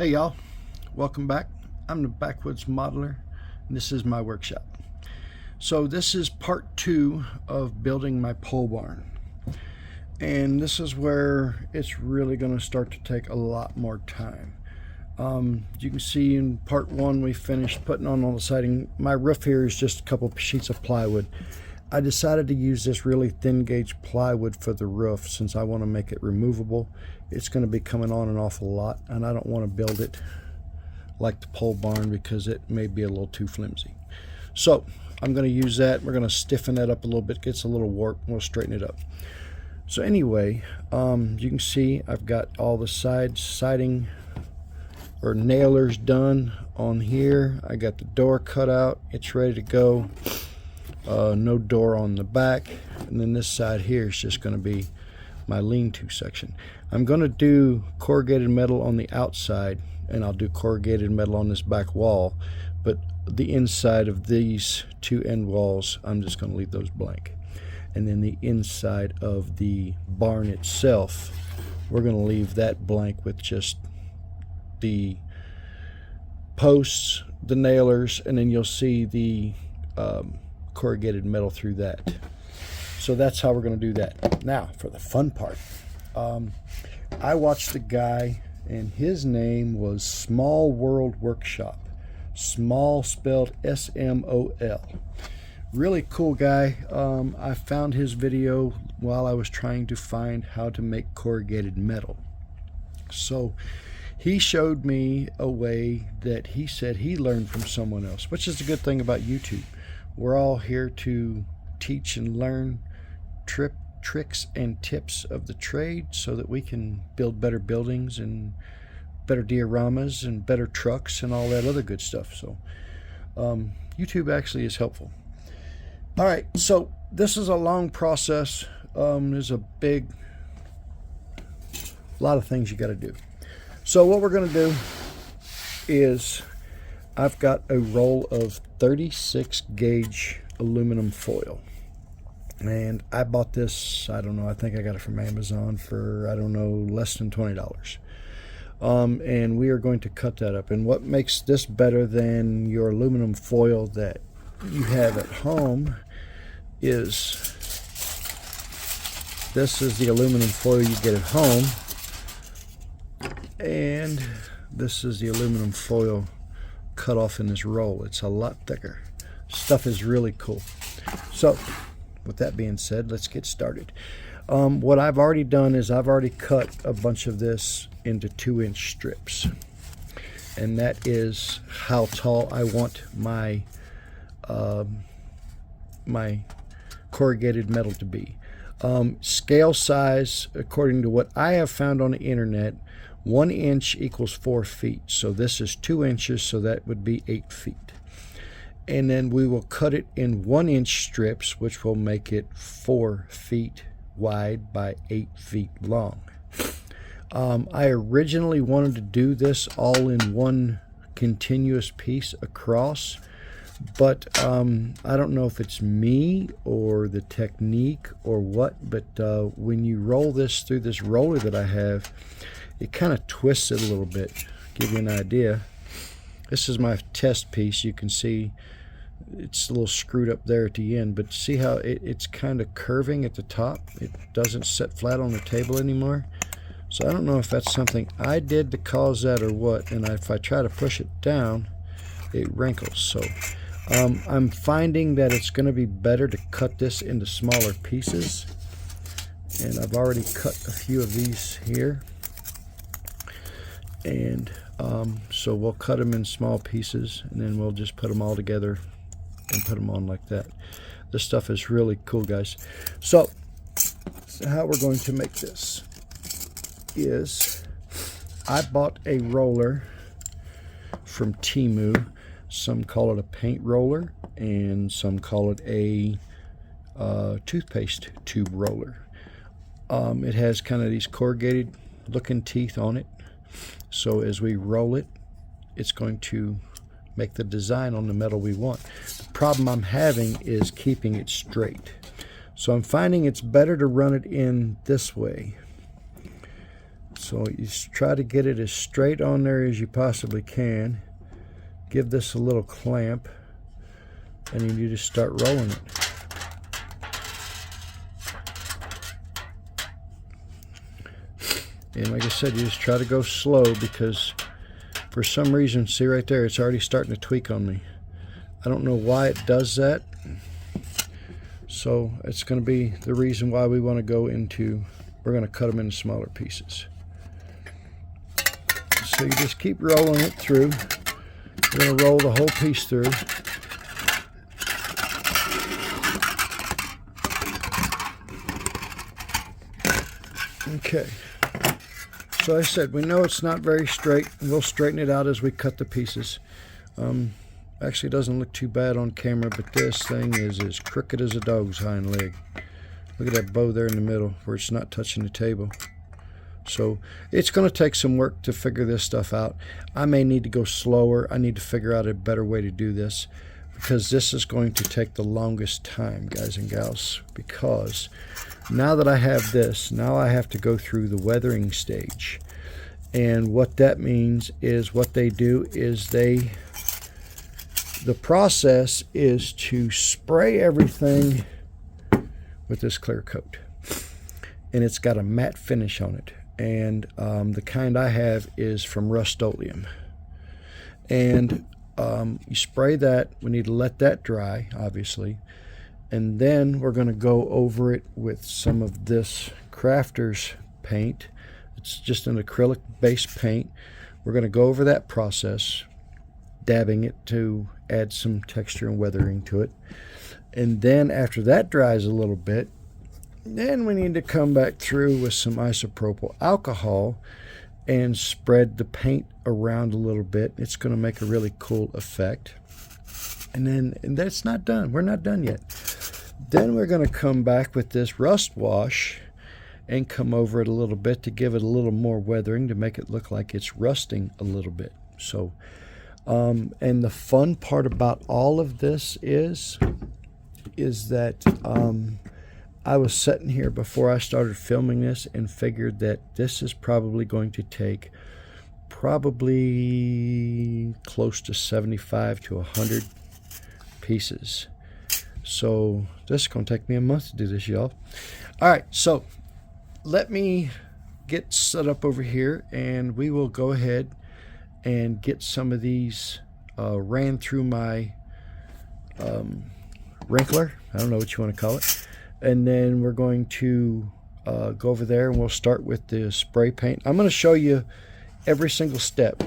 Hey y'all, welcome back. I'm the Backwoods Modeler and this is my workshop. So this is part 2 of building my pole barn. And this is where it's really going to start to take a lot more time. You can see in part 1 we finished putting on all the siding. My roof here is just a couple sheets of plywood. I decided to use this really thin gauge plywood for the roof since I want to make it removable. It's going to be coming on an awful lot and I don't want to build it like the pole barn because it may be a little too flimsy. So I'm going to use that. We're going to stiffen that up a little bit. It gets a little warped. We'll straighten it up. So anyway, you can see I've got all the siding or nailers done on here. I got the door cut out. It's ready to go. No door on the back, and then this side here is just going to be my lean-to section. I'm going to do corrugated metal on the outside, and I'll do corrugated metal on this back wall, but the inside of these two end walls I'm just going to leave those blank. And then the inside of the barn itself, we're going to leave that blank with just the posts, the nailers, and then you'll see the corrugated metal through that. So that's how we're going to do that. Now for the fun part, I watched a guy and his name was Small World Workshop. Small spelled S-M-O-L. Really cool guy. I found his video while I was trying to find how to make corrugated metal. So he showed me a way that he said he learned from someone else, which is a good thing about YouTube. We're all here to teach and learn tricks and tips of the trade so that we can build better buildings and better dioramas and better trucks and all that other good stuff. So YouTube actually is helpful. All right, so this is a long process. There's a lot of things you got to do. So what we're going to do is I've got a roll of 36 gauge aluminum foil, and I bought this, I don't know, I think I got it from Amazon for, I don't know, less than $20. And we are going to cut that up. And what makes this better than your aluminum foil that you have at home is this is the aluminum foil you get at home, and this is the aluminum foil cut off in this roll. It's a lot thicker. Stuff is really cool. So with that being said, let's get started. What I've already done is I've already cut a bunch of this into 2-inch strips, and that is how tall I want my my corrugated metal to be. Scale size, according to what I have found on the internet, 1 inch equals 4 feet. So this is 2 inches, so that would be 8 feet. And then we will cut it in 1-inch strips, which will make it 4 feet wide by 8 feet long. I originally wanted to do this all in one continuous piece across, but I don't know if it's me or the technique or what, but when you roll this through this roller that I have, it kind of twists it a little bit. Give you an idea. This is my test piece. You can see it's a little screwed up there at the end, but see how it's kind of curving at the top? It doesn't sit flat on the table anymore. So I don't know if that's something I did to cause that or what, and if I try to push it down, it wrinkles. So I'm finding that it's going to be better to cut this into smaller pieces, and I've already cut a few of these here. And so we'll cut them in small pieces, and then we'll just put them all together and put them on like that. This stuff is really cool, guys. So how we're going to make this is I bought a roller from Temu. Some call it a paint roller and some call it a toothpaste tube roller. It has kind of these corrugated looking teeth on it. So as we roll it, it's going to make the design on the metal we want. The problem I'm having is keeping it straight. So I'm finding it's better to run it in this way. So you try to get it as straight on there as you possibly can. Give this a little clamp, and you need to start rolling it. And like I said, you just try to go slow, because for some reason, see right there, it's already starting to tweak on me. I don't know why it does that. So it's going to be the reason why we want to go into, we're going to cut them into smaller pieces. So you just keep rolling it through. We're going to roll the whole piece through. Okay. So I said, we know it's not very straight. We'll straighten it out as we cut the pieces. Actually, it doesn't look too bad on camera, but this thing is as crooked as a dog's hind leg. Look at that bow there in the middle where it's not touching the table. So it's going to take some work to figure this stuff out. I may need to go slower. I need to figure out a better way to do this, because this is going to take the longest time, guys and gals, because now that I have this, now I have to go through the weathering stage. And what that means is, what they do is the process is to spray everything with this clear coat. And it's got a matte finish on it. And the kind I have is from Rust-Oleum. And you spray that. We need to let that dry, obviously. And then we're going to go over it with some of this Crafters paint. It's just an acrylic based paint. We're going to go over that process, dabbing it to add some texture and weathering to it. And then after that dries a little bit, then we need to come back through with some isopropyl alcohol and spread the paint around a little bit. It's going to make a really cool effect. And that's not done. We're not done yet. Then we're going to come back with this rust wash and come over it a little bit to give it a little more weathering, to make it look like it's rusting a little bit. So, and the fun part about all of this is that I was sitting here before I started filming this and figured that this is probably going to take probably close to 75 to 100 pieces. So this is going to take me a month to do this, y'all. All right, so let me get set up over here, and we will go ahead and get some of these ran through my wrinkler. I don't know what you want to call it. And then we're going to go over there, and we'll start with the spray paint. I'm going to show you every single step,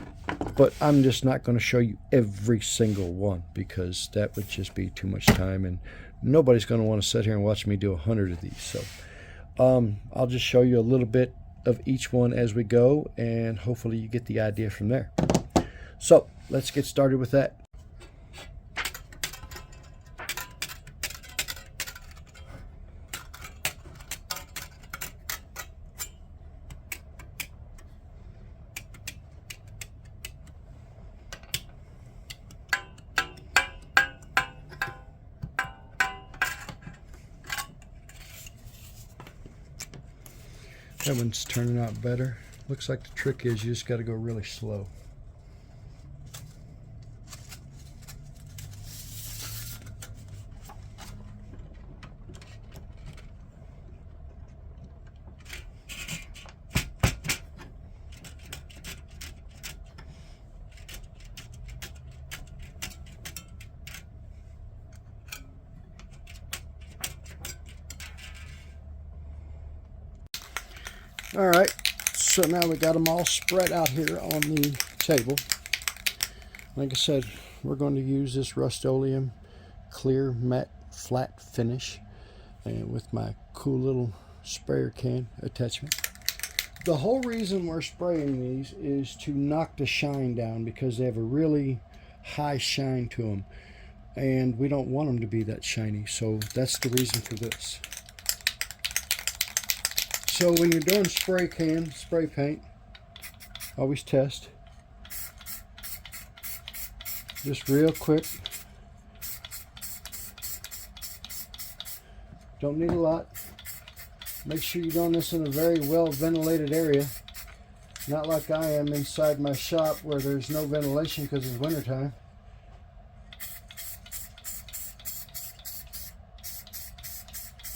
but I'm just not going to show you every single one, because that would just be too much time, and nobody's going to want to sit here and watch me do 100 of these. So I'll just show you a little bit of each one as we go, and hopefully you get the idea from there. So let's get started with that. That one's turning out better. Looks like the trick is you just got to go really slow. All right, so now we got them all spread out here on the table. Like I said, we're going to use this Rust-Oleum clear matte flat finish, and with my cool little sprayer can attachment. The whole reason we're spraying these is to knock the shine down, because they have a really high shine to them, and we don't want them to be that shiny. So that's the reason for this. So when you're doing spray paint, always test. Just real quick. Don't need a lot. Make sure you're doing this in a very well ventilated area. Not like I am inside my shop where there's no ventilation because it's wintertime.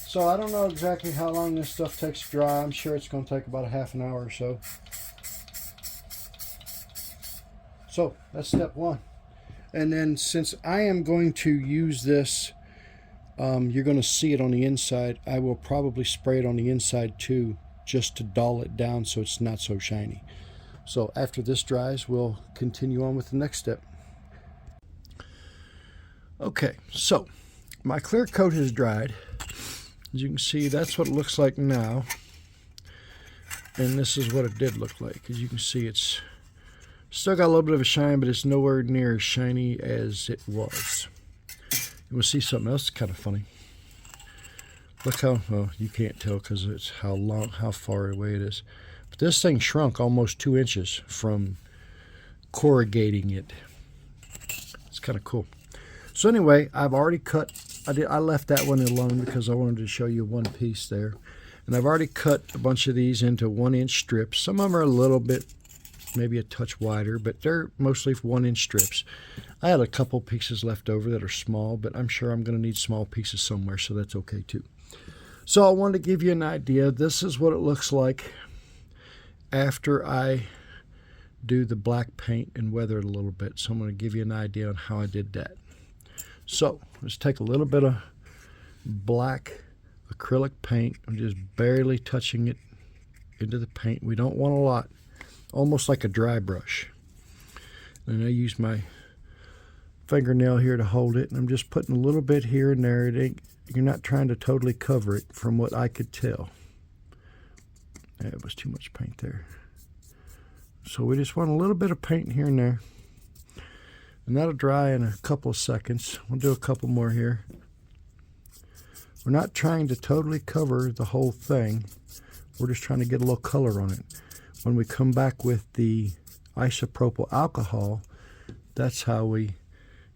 So I don't know exactly how long this stuff takes to dry. I'm sure it's going to take about a half an hour or so. So that's step one. And then since I am going to use this, you're going to see it on the inside. I will probably spray it on the inside too, just to dull it down so it's not so shiny. So after this dries, we'll continue on with the next step. Okay, so my clear coat has dried. As you can see, that's what it looks like now. And this is what it did look like. As you can see, it's still got a little bit of a shine, but it's nowhere near as shiny as it was. We'll see something else kind of funny. Look how, well, you can't tell because it's how far away it is. But this thing shrunk almost 2 inches from corrugating it. It's kind of cool. So anyway, I've already cut. I left that one alone because I wanted to show you one piece there. And I've already cut a bunch of these into 1-inch strips. Some of them are a little bit, maybe a touch wider, but they're mostly 1-inch strips. I had a couple pieces left over that are small, but I'm sure I'm going to need small pieces somewhere, so that's okay too. So I wanted to give you an idea. This is what it looks like after I do the black paint and weather it a little bit. So I'm going to give you an idea on how I did that. So let's take a little bit of black acrylic paint. I'm just barely touching it into the paint. We don't want a lot, almost like a dry brush. And I use my fingernail here to hold it, and I'm just putting a little bit here and there. You're not trying to totally cover it from what I could tell. That was too much paint there. So we just want a little bit of paint here and there. And that'll dry in a couple of seconds. We'll do a couple more here. We're not trying to totally cover the whole thing. We're just trying to get a little color on it. When we come back with the isopropyl alcohol, that's how we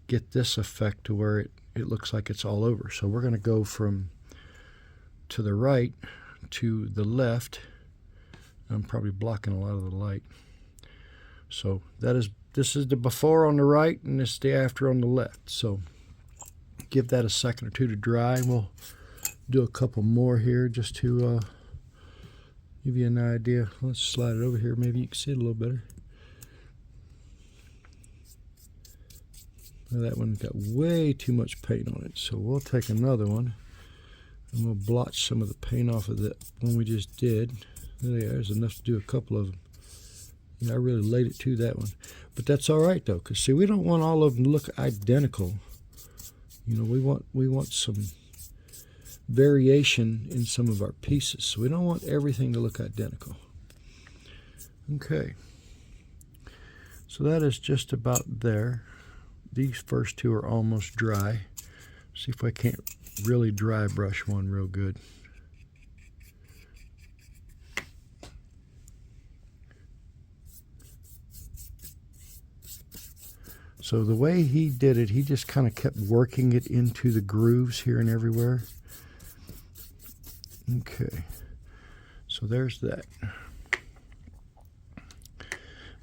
get this effect to where it looks like it's all over. So we're going to go from to the right to the left. I'm probably blocking a lot of the light. So this is the before on the right, and this is the after on the left. So give that a second or two to dry, and we'll do a couple more here just to give you an idea. Let's slide it over here. Maybe you can see it a little better. Now that one got way too much paint on it, so we'll take another one and we'll blotch some of the paint off of the one we just did. There's enough to do a couple of them. I really laid it to that one, but that's all right though, because see, we don't want all of them to look identical. You know, we want some variation in some of our pieces, so we don't want everything to look identical. Okay, so that is just about there. These first two are almost dry. See if I can't really dry brush one real good. So the way he did it, he just kind of kept working it into the grooves here and everywhere. Okay, so there's that.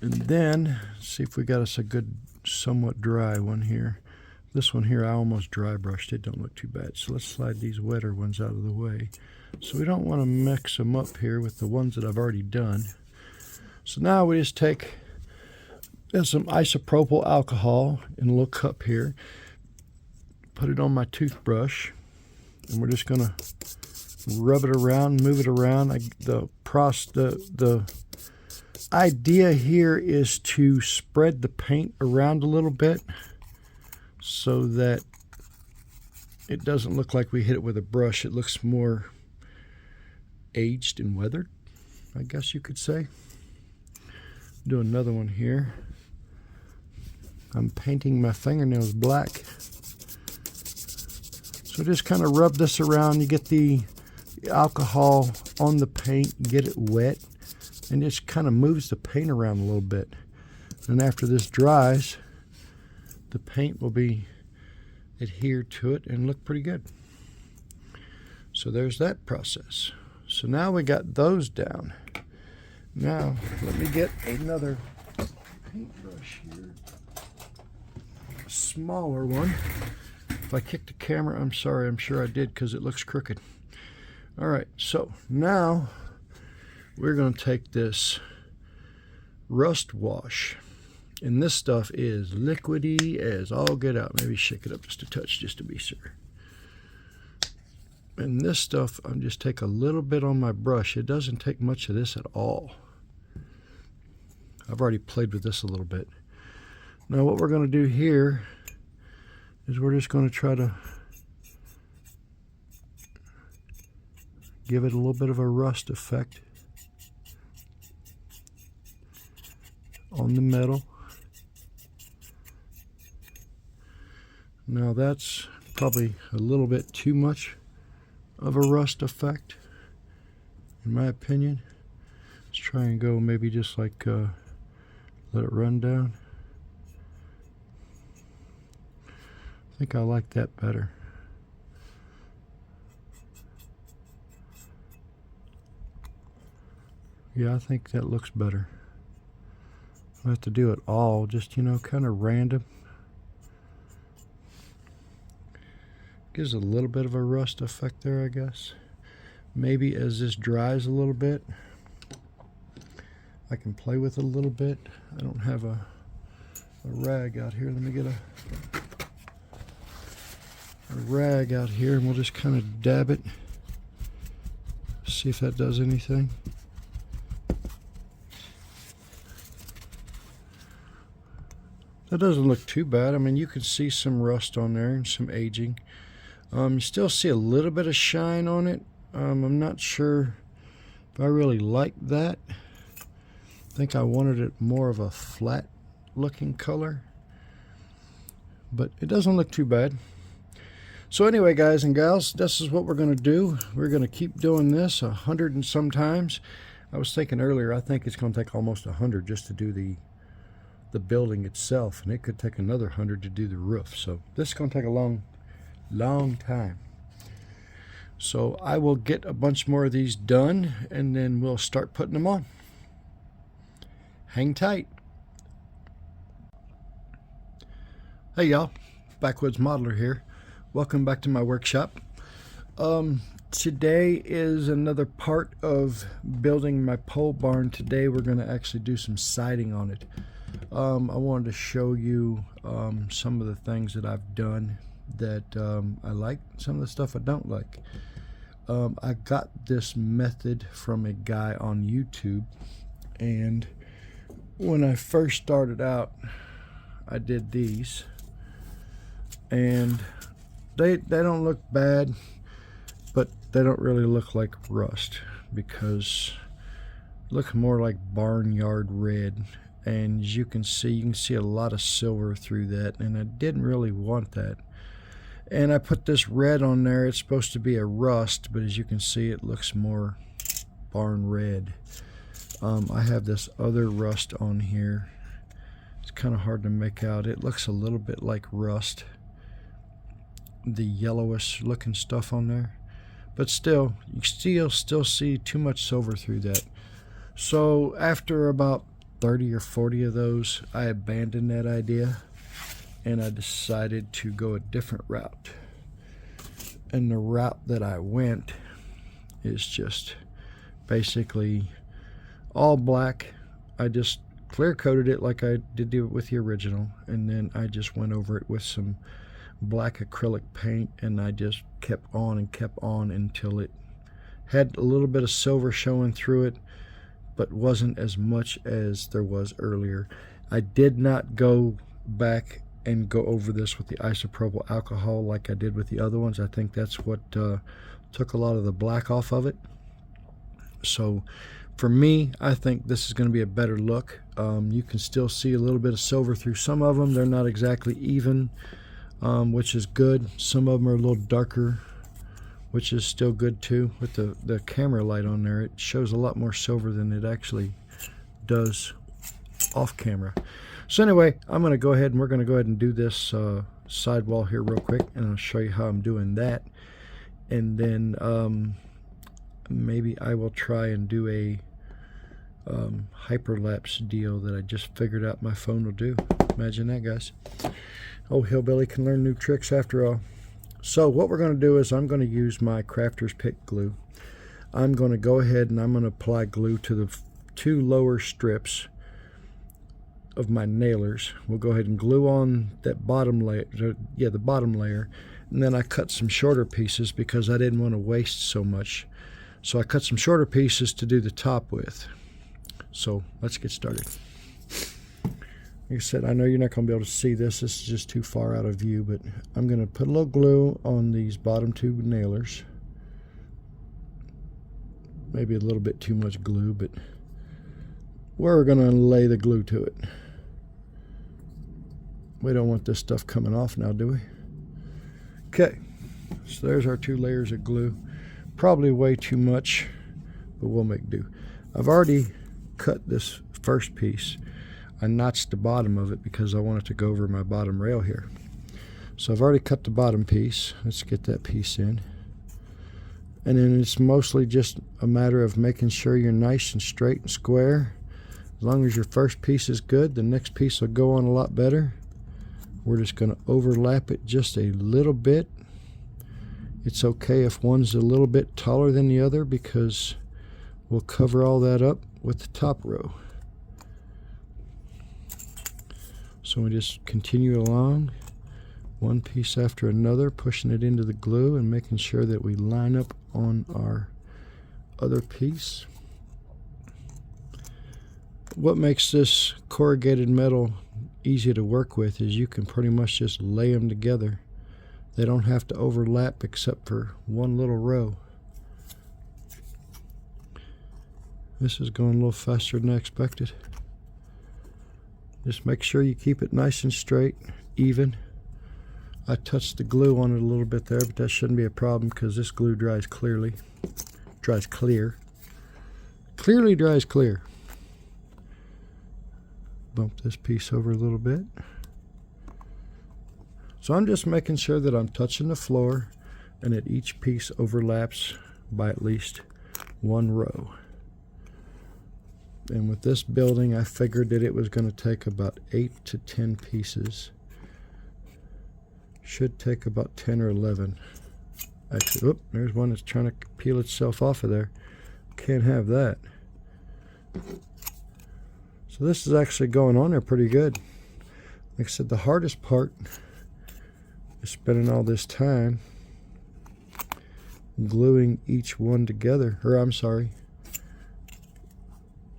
And then, see if we got us a good, somewhat dry one here. This one here, I almost dry brushed it, don't look too bad. So let's slide these wetter ones out of the way. So we don't want to mix them up here with the ones that I've already done. So now we just take some isopropyl alcohol in a little cup here, put it on my toothbrush, and we're just going to rub it around, move it around. The idea here is to spread the paint around a little bit so that it doesn't look like we hit it with a brush. It looks more aged and weathered, I guess you could say. Do another one here. I'm painting my fingernails black. So just kind of rub this around. You get the alcohol on the paint, get it wet, and just kind of moves the paint around a little bit. And after this dries, the paint will be adhered to it and look pretty good. So there's that process. So now we got those down. Now, let me get another paintbrush here. A smaller one. If I kicked the camera, I'm sorry. I'm sure I did because it looks crooked. All right, so now we're going to take this rust wash. And this stuff is liquidy as all get out. Maybe shake it up just a touch just to be sure. And this stuff, I'm just take a little bit on my brush. It doesn't take much of this at all. I've already played with this a little bit. Now what we're going to do here is we're just going to try to give it a little bit of a rust effect on the metal. Now that's probably a little bit too much of a rust effect, in my opinion. Let's try and go maybe just like let it run down. I think I like that better. Yeah, I think that looks better. I don't have to do it all, just, you know, kind of random. Gives a little bit of a rust effect there, I guess. Maybe as this dries a little bit, I can play with it a little bit. I don't have a rag out here. Let me get a rag out here and we'll just kind of dab it. See if that does anything. That doesn't look too bad. I mean, you can see some rust on there and some aging. You still see a little bit of shine on it. I'm not sure if I really like that. I think I wanted it more of a flat looking color, but it doesn't look too bad. So anyway, guys and gals, this is what we're going to do. We're going to keep doing this 100 and some times. I was thinking earlier, I think it's going to take almost 100 just to do the building itself, and it could take another 100 to do the roof. So this is going to take a long time. So I will get a bunch more of these done and then we'll start putting them on. Hang tight. Hey y'all, Backwoods Modeler here. Welcome back to my workshop. Today is another part of building my pole barn. Today we're going to actually do some siding on it. I wanted to show you some of the things that I've done that I like, some of the stuff I don't like. I got this method from a guy on YouTube, and when I first started out I did these, and they don't look bad, but they don't really look like rust because they look more like barnyard red. And as you can see a lot of silver through that, and I didn't really want that. And I put this red on there. It's supposed to be a rust, but as you can see, it looks more barn red. I have this other rust on here. It's kind of hard to make out. It looks a little bit like rust, the yellowish looking stuff on there, but still, you still see too much silver through that. So after about 30 or 40 of those, I abandoned that idea and I decided to go a different route. And the route that I went is just basically all black. I just clear coated it like I did with the original, and then I just went over it with some black acrylic paint, and I just kept on until it had a little bit of silver showing through it, but wasn't as much as there was earlier. I did not go back and go over this with the isopropyl alcohol like I did with the other ones. I think that's what took a lot of the black off of it. So for me, I think this is going to be a better look. You can still see a little bit of silver through some of them. They're not exactly even, which is good. Some of them are a little darker, which is still good too. With the camera light on there, it shows a lot more silver than it actually does off camera. So anyway, I'm going to go ahead and we're going to go ahead and do this sidewall here real quick, and I'll show you how I'm doing that. And then maybe I will try and do hyperlapse deal that I just figured out my phone will do. Imagine that, guys. Oh, Hillbilly can learn new tricks after all. So what we're going to do is I'm going to use my Crafter's Pick glue. I'm going to go ahead and I'm going to apply glue to the 2 lower strips of my nailers. We'll go ahead and glue on that bottom layer, the bottom layer, and then I cut some shorter pieces because I didn't want to waste so much. So I cut some shorter pieces to do the top with. So let's get started. Like I said, I know you're not going to be able to see this. This is just too far out of view, but I'm going to put a little glue on these bottom 2 nailers. Maybe a little bit too much glue, but we're going to lay the glue to it. We don't want this stuff coming off now, do we? Okay, so there's our 2 layers of glue. Probably way too much, but we'll make do. I've already cut this first piece. I notched the bottom of it because I want it to go over my bottom rail here. So I've already cut the bottom piece. Let's get that piece in. And then it's mostly just a matter of making sure you're nice and straight and square. As long as your first piece is good, the next piece will go on a lot better. We're just going to overlap it just a little bit. It's okay if one's a little bit taller than the other because we'll cover all that up with the top row. So we just continue along, one piece after another, pushing it into the glue and making sure that we line up on our other piece. What makes this corrugated metal easy to work with is you can pretty much just lay them together. They don't have to overlap except for one little row. This is going a little faster than I expected. Just make sure you keep it nice and straight, even. I touched the glue on it a little bit there, but that shouldn't be a problem because this glue dries clearly. Dries clear. Clearly dries clear. Bump this piece over a little bit. So I'm just making sure that I'm touching the floor and that each piece overlaps by at least one row. And with this building, I figured that it was going to take about 8 to 10 pieces. Should take about 10 or 11. Actually, oop, there's one that's trying to peel itself off of there. Can't have that. So this is actually going on there pretty good. Like I said, the hardest part is spending all this time gluing each one together. Or I'm sorry,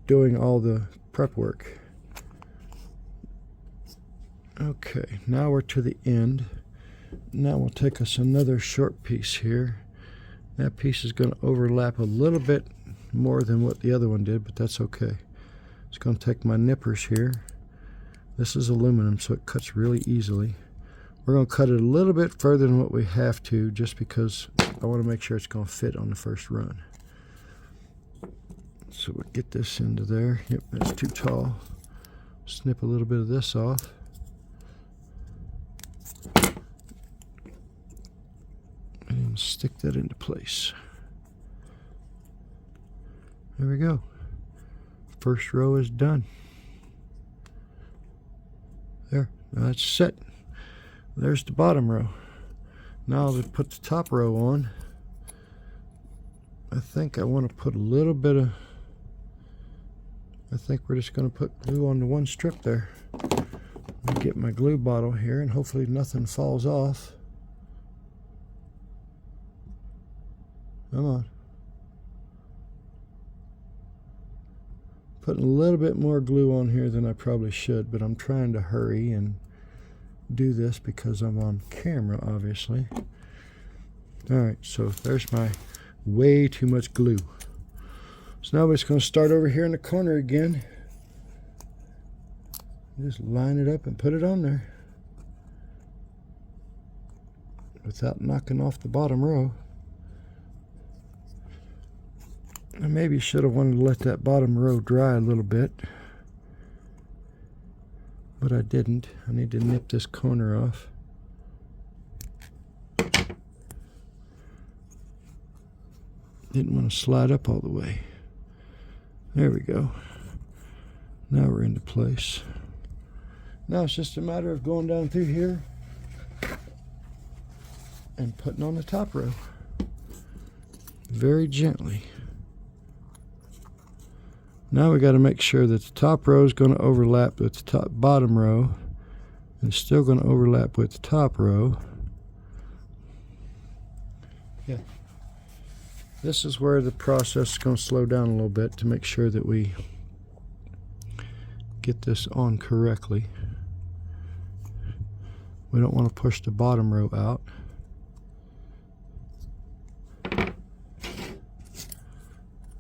doing all the prep work. Okay, now we're to the end. Now we'll take us another short piece here. That piece is going to overlap a little bit more than what the other one did, but that's okay. It's going to take my nippers here. This is aluminum, so it cuts really easily. We're going to cut it a little bit further than what we have to, just because I want to make sure it's going to fit on the first run. So we'll get this into there. Yep, that's too tall. Snip a little bit of this off. And stick that into place. There we go. First row is done. There, now that's set. There's the bottom row. Now to put the top row on, I think I want to put a little bit of, I think we're just going to put glue on the one strip there. Let me get my glue bottle here and hopefully nothing falls off. Come on. Putting a little bit more glue on here than I probably should, but I'm trying to hurry and do this because I'm on camera, obviously. Alright, so there's my way too much glue. So now we're just going to start over here in the corner again. Just line it up and put it on there without knocking off the bottom row. I maybe should have wanted to let that bottom row dry a little bit, but I didn't. I need to nip this corner off. Didn't want to slide up all the way. There we go. Now we're into place. Now it's just a matter of going down through here and putting on the top row. Very gently. Now we got to make sure that the top row is going to overlap with the bottom row. And it's still going to overlap with the top row. Yeah. This is where the process is going to slow down a little bit to make sure that we get this on correctly. We don't want to push the bottom row out.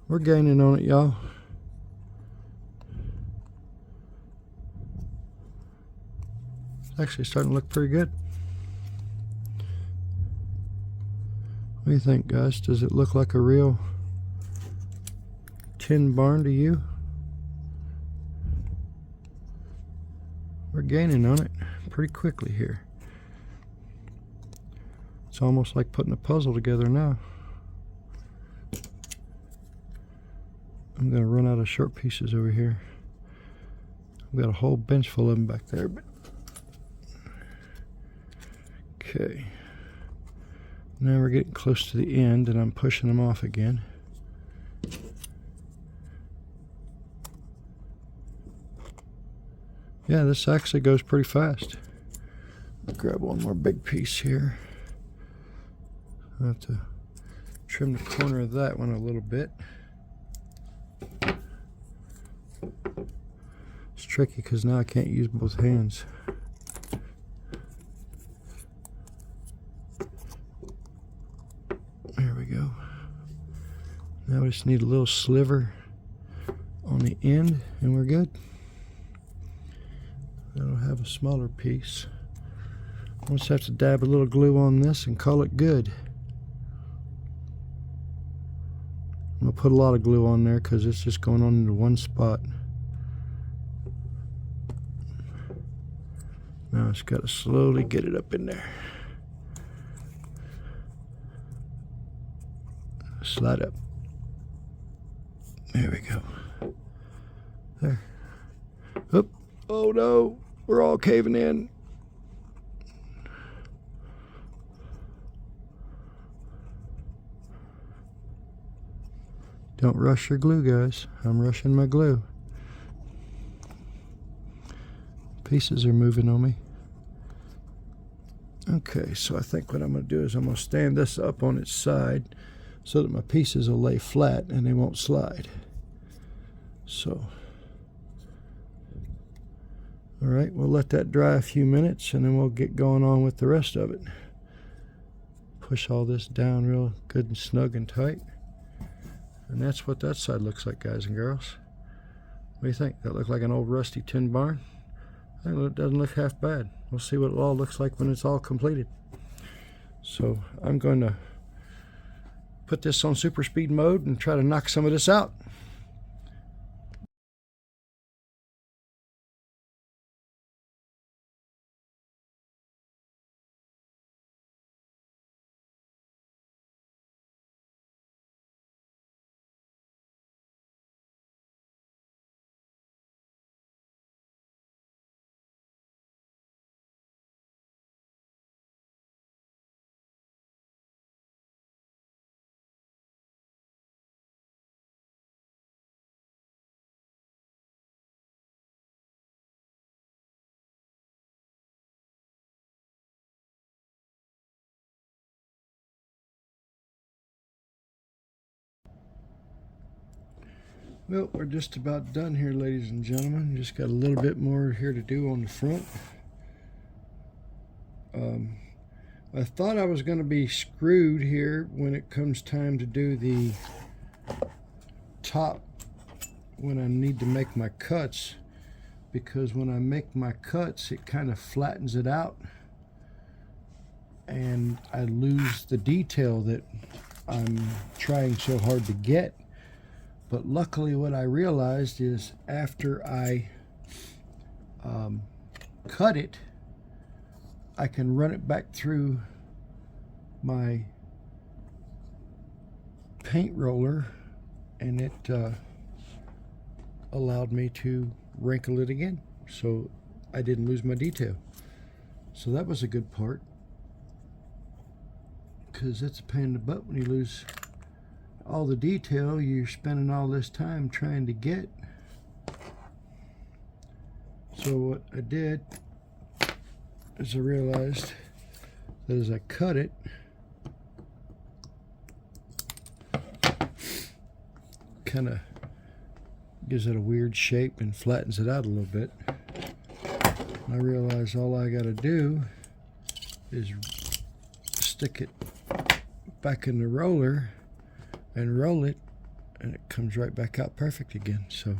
We're gaining on it, y'all. It's actually starting to look pretty good. What do you think, guys? Does it look like a real tin barn to you? We're gaining on it pretty quickly here. It's almost like putting a puzzle together now. I'm going to run out of short pieces over here. I've got a whole bench full of them back there. Okay. Now we're getting close to the end and I'm pushing them off again. Yeah, this actually goes pretty fast. I'll grab one more big piece here. I'll have to trim the corner of that one a little bit. It's tricky because now I can't use both hands. There we go. Now we just need a little sliver on the end and we're good. I'll have a smaller piece. I'll just have to dab a little glue on this and call it good. I'm going to put a lot of glue on there because it's just going on into one spot. Now it's got to slowly get it up in there. Slide up. There we go. There. Oop. Oh no, we're all caving in. Don't rush your glue, guys. I'm rushing my glue. Pieces are moving on me. Okay, so I think what I'm going to do is I'm going to stand this up on its side so that my pieces will lay flat and they won't slide. So, all right, we'll let that dry a few minutes and then we'll get going on with the rest of it. Push all this down real good and snug and tight. And that's what that side looks like, guys and girls. What do you think? That look like an old rusty tin barn? I think it doesn't look half bad. We'll see what it all looks like when it's all completed. So I'm going to put this on super speed mode and try to knock some of this out. Well, we're just about done here, ladies and gentlemen. Just got a little bit more here to do on the front. I thought I was going to be screwed here when it comes time to do the top when I need to make my cuts, because when I make my cuts it kind of flattens it out and I lose the detail that I'm trying so hard to get. But luckily what I realized is after I cut it, I can run it back through my paint roller and it allowed me to wrinkle it again, so I didn't lose my detail. So that was a good part, because that's a pain in the butt when you lose all the detail you're spending all this time trying to get. So what I did is I realized that as I cut it, kind of gives it a weird shape and flattens it out a little bit. I realized all I got to do is stick it back in the roller and roll it, and it comes right back out perfect again. So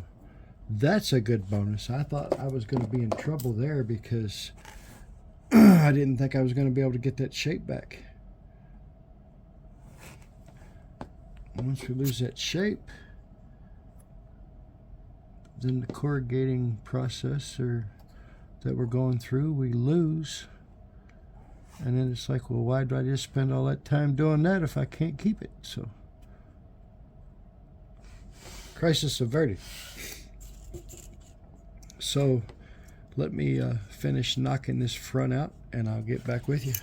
that's a good bonus. I thought I was going to be in trouble there because I didn't think I was going to be able to get that shape back. Once we lose that shape, then the corrugating process that we're going through, we lose. And then it's like, well, why do I just spend all that time doing that if I can't keep it? So, crisis averted. So, let me finish knocking this front out, and I'll get back with you.